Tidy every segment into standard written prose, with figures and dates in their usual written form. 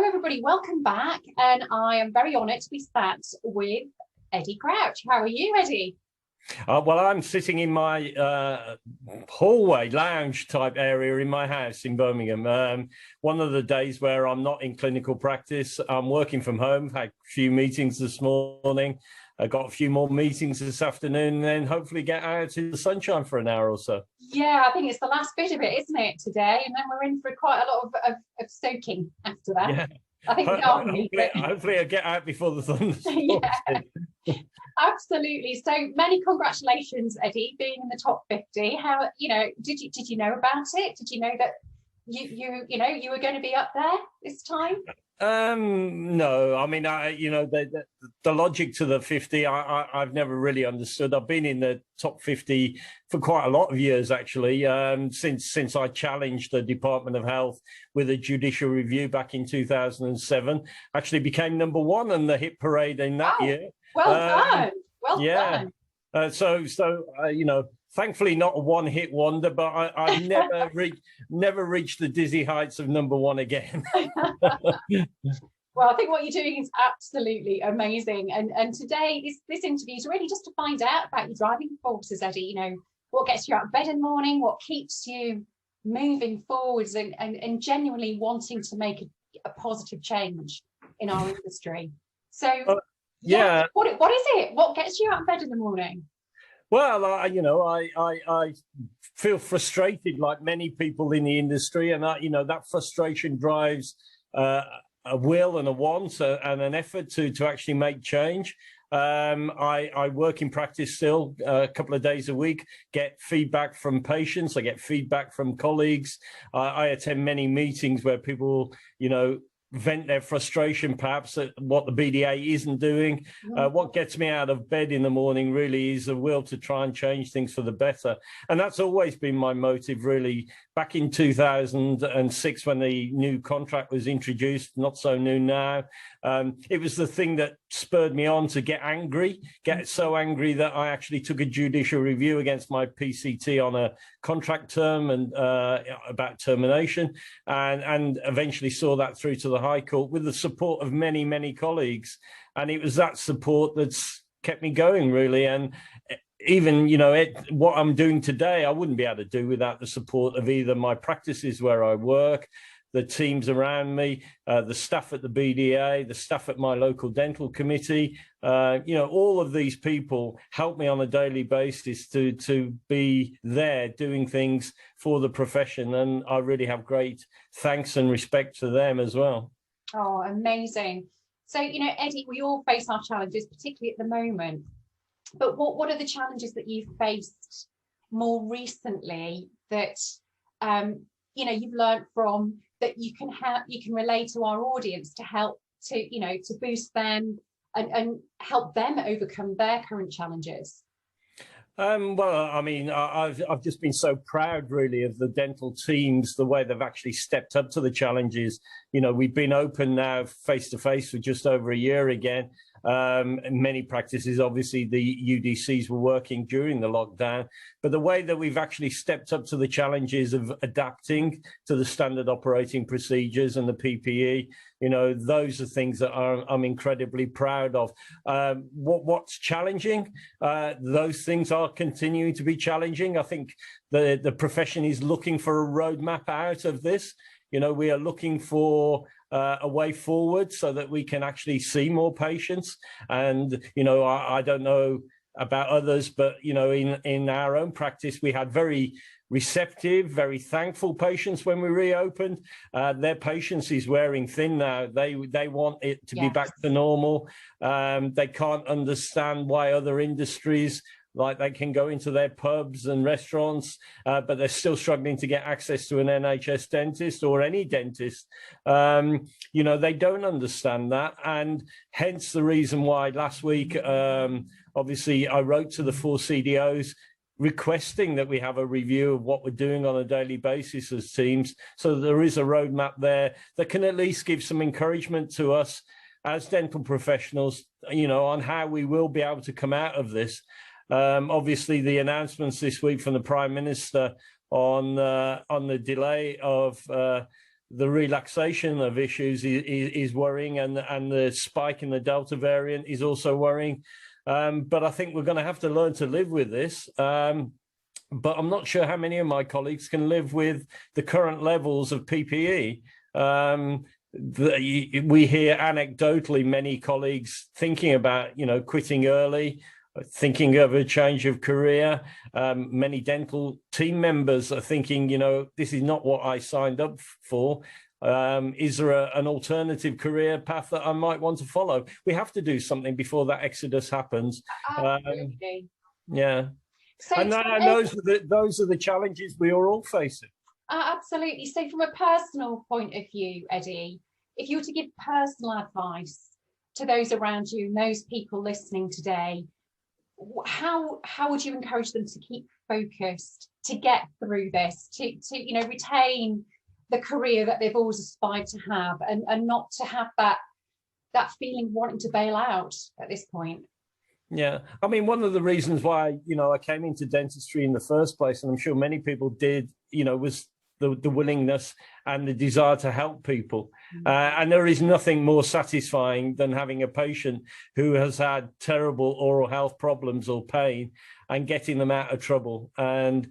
Hello, everybody. Welcome back. And I am very honoured to be sat with Eddie Crouch. How are you, Eddie? Well, I'm sitting in my hallway lounge type area in my house in Birmingham. One of the days where I'm not in clinical practice, I'm working from home. Had a few meetings this morning. I got a few more meetings this afternoon, and then hopefully get out in the sunshine for an hour or so. Yeah, I think it's the last bit of it, isn't it, today? And then we're in for quite a lot of soaking after that. Yeah. I think hopefully I'll get out before the thunderstorms. Yeah, absolutely. So many congratulations, Eddie, being in the top 50. How, did you know about it? Did you know that you were going to be up there this time? No, I mean, the logic to the 50, I've never really understood. I've been in the top 50 for quite a lot of years, actually, since I challenged the Department of Health with a judicial review back in 2007. Actually became #1 on the hit parade in that year. Well done. Well done. Thankfully not a one-hit wonder, but I never reached the dizzy heights of #1 again. Well, I think what you're doing is absolutely amazing. And today, this interview is really just to find out about your driving forces, Eddie. What gets you out of bed in the morning, what keeps you moving forwards and genuinely wanting to make a positive change in our industry. So, what is it? What gets you out of bed in the morning? Well, I feel frustrated like many people in the industry, and that frustration drives a will and a want and an effort to actually make change. I work in practice still a couple of days a week, get feedback from patients, I get feedback from colleagues. I attend many meetings where people, vent their frustration perhaps at what the BDA isn't doing. What gets me out of bed in the morning really is the will to try and change things for the better. And that's always been my motive, really. Back in 2006, when the new contract was introduced, not so new now, it was the thing that spurred me on to get so angry that I actually took a judicial review against my PCT on a contract term and about termination, and eventually saw that through to the High Court with the support of many, many colleagues. And it was that support that's kept me going, really. And even, what I'm doing today, I wouldn't be able to do without the support of either my practices where I work, the teams around me, the staff at the BDA, the staff at my local dental committee. All of these people help me on a daily basis to be there doing things for the profession. And I really have great thanks and respect for them as well. Oh, amazing. So, Eddie, we all face our challenges, particularly at the moment. But what are the challenges that you've faced more recently that, you've learned from, that you can relay to our audience to help to boost them and help them overcome their current challenges? Well, I mean, I've just been so proud, really, of the dental teams, the way they've actually stepped up to the challenges. We've been open now face to face for just over a year again. In many practices, obviously, the UDCs were working during the lockdown, but the way that we've actually stepped up to the challenges of adapting to the standard operating procedures and the PPE, those are things that I'm incredibly proud of. What's challenging? Those things are continuing to be challenging. I think the profession is looking for a roadmap out of this. We are looking for a way forward so that we can actually see more patients. And, I don't know about others, but, in our own practice, we had very receptive, very thankful patients when we reopened. Their patience is wearing thin now. They want it to be back to normal. They can't understand why other industries, like they can go into their pubs and restaurants, but they're still struggling to get access to an NHS dentist or any dentist. They don't understand that. And hence the reason why last week, obviously, I wrote to the 4 CDOs requesting that we have a review of what we're doing on a daily basis as teams, so that there is a roadmap there that can at least give some encouragement to us as dental professionals, on how we will be able to come out of this. Obviously, the announcements this week from the Prime Minister on the delay of the relaxation of issues is worrying, and the spike in the Delta variant is also worrying. But I think we're going to have to learn to live with this. But I'm not sure how many of my colleagues can live with the current levels of PPE. We hear anecdotally many colleagues thinking about, quitting early, thinking of a change of career. Many dental team members are thinking, this is not what I signed up for. Is there an alternative career path that I might want to follow? We have to do something before that exodus happens. Absolutely. Yeah. So and those are the challenges we are all facing. Absolutely. So from a personal point of view, Eddie, if you were to give personal advice to those around you and those people listening today, how would you encourage them to keep focused, to get through this, to retain the career that they've always aspired to have, and not to have that feeling wanting to bail out at this point? Yeah, I mean, one of the reasons why, I came into dentistry in the first place, and I'm sure many people did, was the willingness and the desire to help people. And there is nothing more satisfying than having a patient who has had terrible oral health problems or pain and getting them out of trouble. And,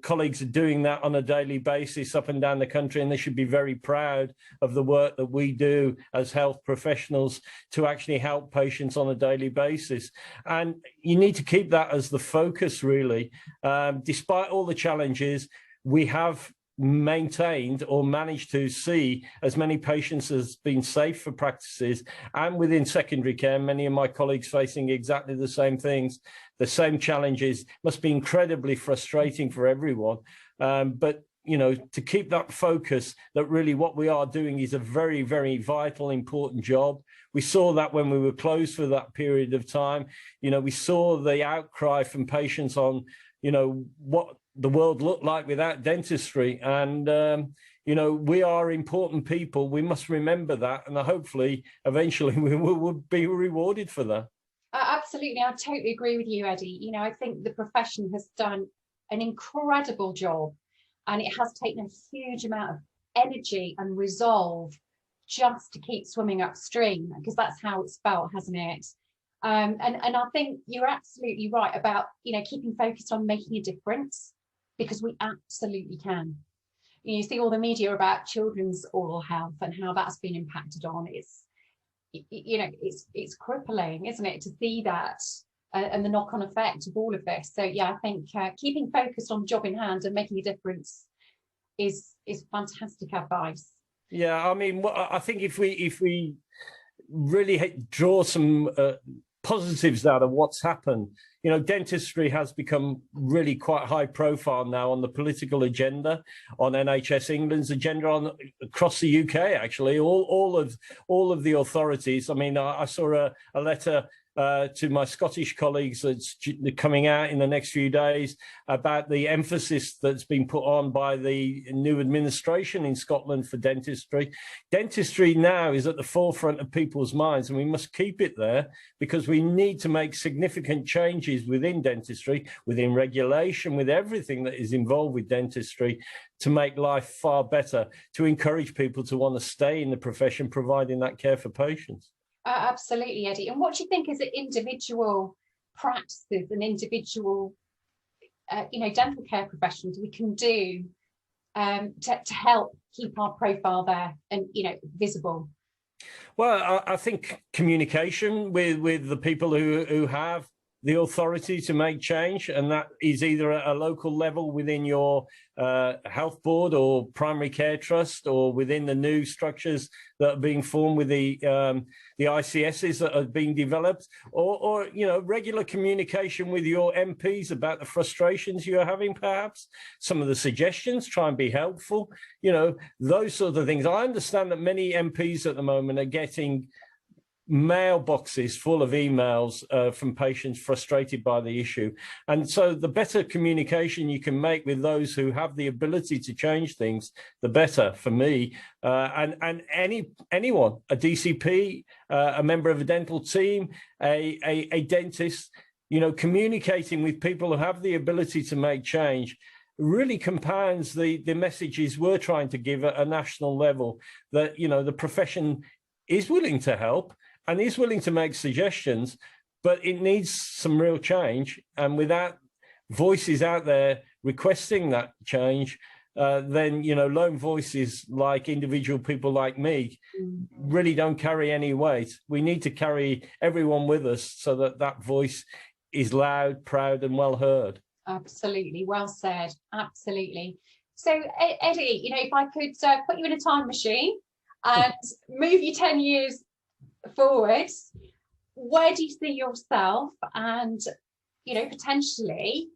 colleagues are doing that on a daily basis up and down the country, and they should be very proud of the work that we do as health professionals to actually help patients on a daily basis. And you need to keep that as the focus, really. Despite all the challenges, we have maintained or managed to see as many patients as been safe for practices, and within secondary care, many of my colleagues facing exactly the same things, the same challenges. Must be incredibly frustrating for everyone. But to keep that focus that really what we are doing is a very, very vital, important job. We saw that when we were closed for that period of time. We saw the outcry from patients on, what the world looked like without dentistry. And, we are important people. We must remember that. And hopefully, eventually, we will be rewarded for that. Absolutely. I totally agree with you, Eddie. I think the profession has done an incredible job, and it has taken a huge amount of energy and resolve just to keep swimming upstream, because that's how it's felt, hasn't it? And I think you're absolutely right about, keeping focused on making a difference, because we absolutely can. You see all the media about children's oral health and how that's been impacted on. It's crippling, isn't it, to see that and the knock-on effect of all of this. So yeah, I think keeping focused on the job in hand and making a difference is fantastic advice. Yeah, I mean, I think if we really draw some positives out of what's happened, dentistry has become really quite high profile now on the political agenda, on NHS England's agenda, across the UK. Actually, all of the authorities. I mean, I saw a letter to my Scottish colleagues that's coming out in the next few days about the emphasis that's been put on by the new administration in Scotland for dentistry. Dentistry now is at the forefront of people's minds, and we must keep it there, because we need to make significant changes within dentistry, within regulation, with everything that is involved with dentistry, to make life far better, to encourage people to want to stay in the profession, providing that care for patients. Absolutely, Eddie. And what do you think is an individual practices and individual, dental care professionals we can do to help keep our profile there and, visible? Well, I think communication with the people who have the authority to make change, and that is either at a local level within your health board or primary care trust, or within the new structures that are being formed with the ICSs that are being developed, or regular communication with your MPs about the frustrations you're having, perhaps some of the suggestions, try and be helpful, those sort of things. I understand that many MPs at the moment are getting mailboxes full of emails from patients frustrated by the issue. And so the better communication you can make with those who have the ability to change things, the better for me. And anyone, a DCP, a member of a dental team, a dentist, communicating with people who have the ability to make change really compounds the messages we're trying to give at a national level, that, you know, the profession is willing to help and is willing to make suggestions, but it needs some real change. And without voices out there requesting that change, then, you know, lone voices like individual people like me really don't carry any weight. We need to carry everyone with us so that that voice is loud, proud, and well heard. Absolutely, well said. Absolutely. So, Eddie, you know, if I could put you in a time machine and move you 10 years forward, where do you see yourself, and, you know, potentially,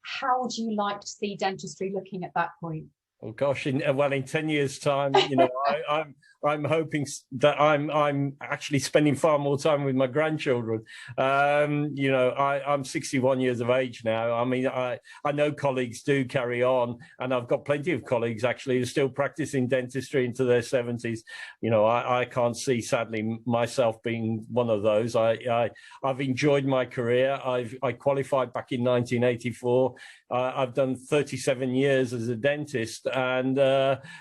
how would you like to see dentistry looking at that point? Oh gosh, in 10 years' time, you know, I'm hoping that I'm actually spending far more time with my grandchildren. You know, I'm 61 years of age now. I mean, I know colleagues do carry on, and I've got plenty of colleagues actually who are still practicing dentistry into their 70s. You know, I can't see, sadly, myself being one of those. I've enjoyed my career. I qualified back in 1984. I've done 37 years as a dentist, and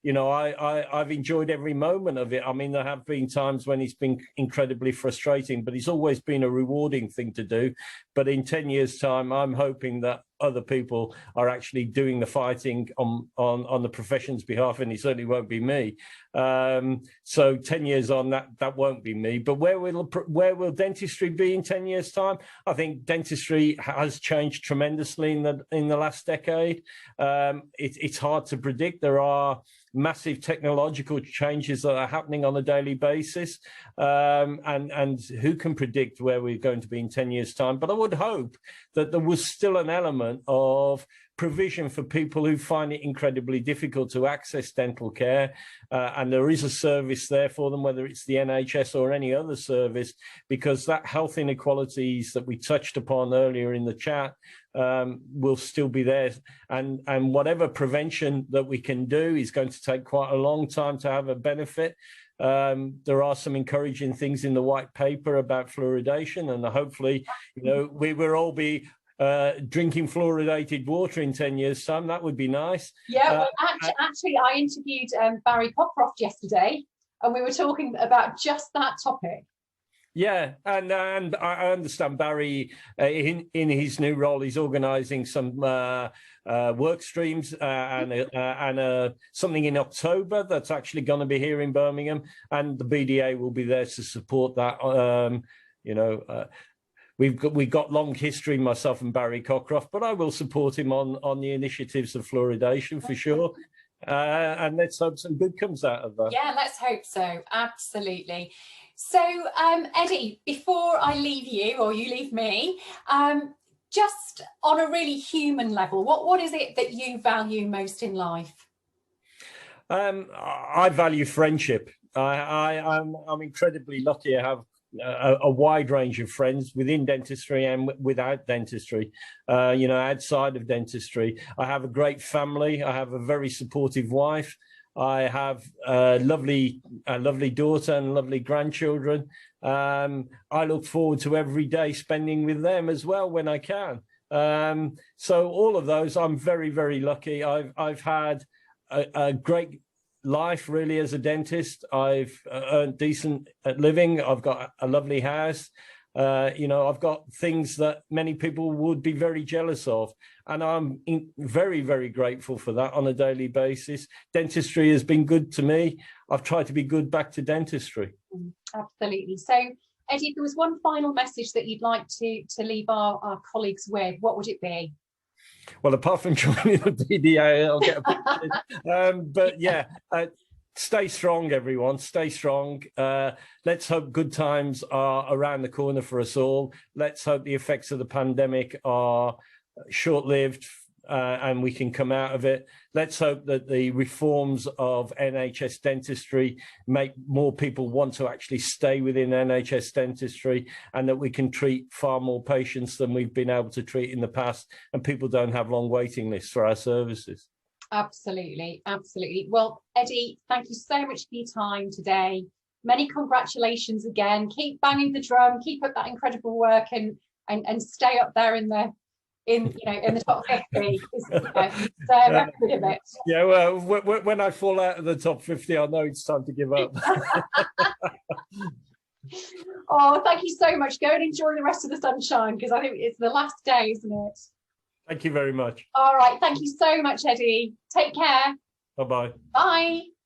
you know, I've enjoyed every moment of it. I mean, there have been times when it's been incredibly frustrating, but it's always been a rewarding thing to do. But in 10 years' time, I'm hoping that other people are actually doing the fighting on the profession's behalf, and it certainly won't be me. So 10 years on, that won't be me. But where will dentistry be in 10 years' time? I think dentistry has changed tremendously in the last decade. It's hard to predict. There are massive technological changes that are happening on a daily basis, and who can predict where we're going to be in 10 years' time? But I would hope that there was still an element of provision for people who find it incredibly difficult to access dental care, and there is a service there for them, whether it's the NHS or any other service, because that health inequalities that we touched upon earlier in the chat will still be there, and whatever prevention that we can do is going to take quite a long time to have a benefit. There are some encouraging things in the white paper about fluoridation, and hopefully, you know, we will all be drinking fluoridated water in 10 years' time. That would be nice. Yeah, well, actually, I interviewed Barry Cockcroft yesterday, and we were talking about just that topic. Yeah, and I understand Barry, in his new role, he's organising some work streams and something in October that's actually going to be here in Birmingham, and the BDA will be there to support that. You know, we've got long history, myself and Barry Cockcroft, but I will support him on the initiatives of fluoridation for sure. And let's hope some good comes out of that. Yeah, let's hope so. Absolutely. So, Eddie, before I leave you, or you leave me, just on a really human level, what is it that you value most in life? I value friendship. I'm incredibly lucky. I have a wide range of friends within dentistry and without dentistry, you know, outside of dentistry. I have a great family. I have a very supportive wife. I have a lovely daughter and lovely grandchildren. I look forward to every day spending with them as well when I can. So all of those, I'm very, very lucky. I've had a great life really as a dentist. I've earned decent living. I've got a lovely house. You know, I've got things that many people would be very jealous of, and I'm very, very grateful for that on a daily basis. Dentistry has been good to me. I've tried to be good back to dentistry. Absolutely. So, Eddie, if there was one final message that you'd like to leave our colleagues with, what would it be? Well, apart from joining the BDA, I'll get a picture. But yeah, stay strong, everyone. Stay strong. Let's hope good times are around the corner for us all. Let's hope the effects of the pandemic are short-lived and we can come out of it. Let's hope that the reforms of NHS dentistry make more people want to actually stay within NHS dentistry, and that we can treat far more patients than we've been able to treat in the past, and people don't have long waiting lists for our services. Absolutely, absolutely. Well, Eddie, thank you so much for your time today. Many congratulations again. Keep banging the drum, keep up that incredible work, and stay up there in in the top 50. Very good of it. Yeah, well, when I fall out of the top 50, I know it's time to give up. Oh, thank you so much. Go and enjoy the rest of the sunshine, because I think it's the last day, isn't it? Thank you very much. All right. Thank you so much, Eddie. Take care. Bye-bye. Bye.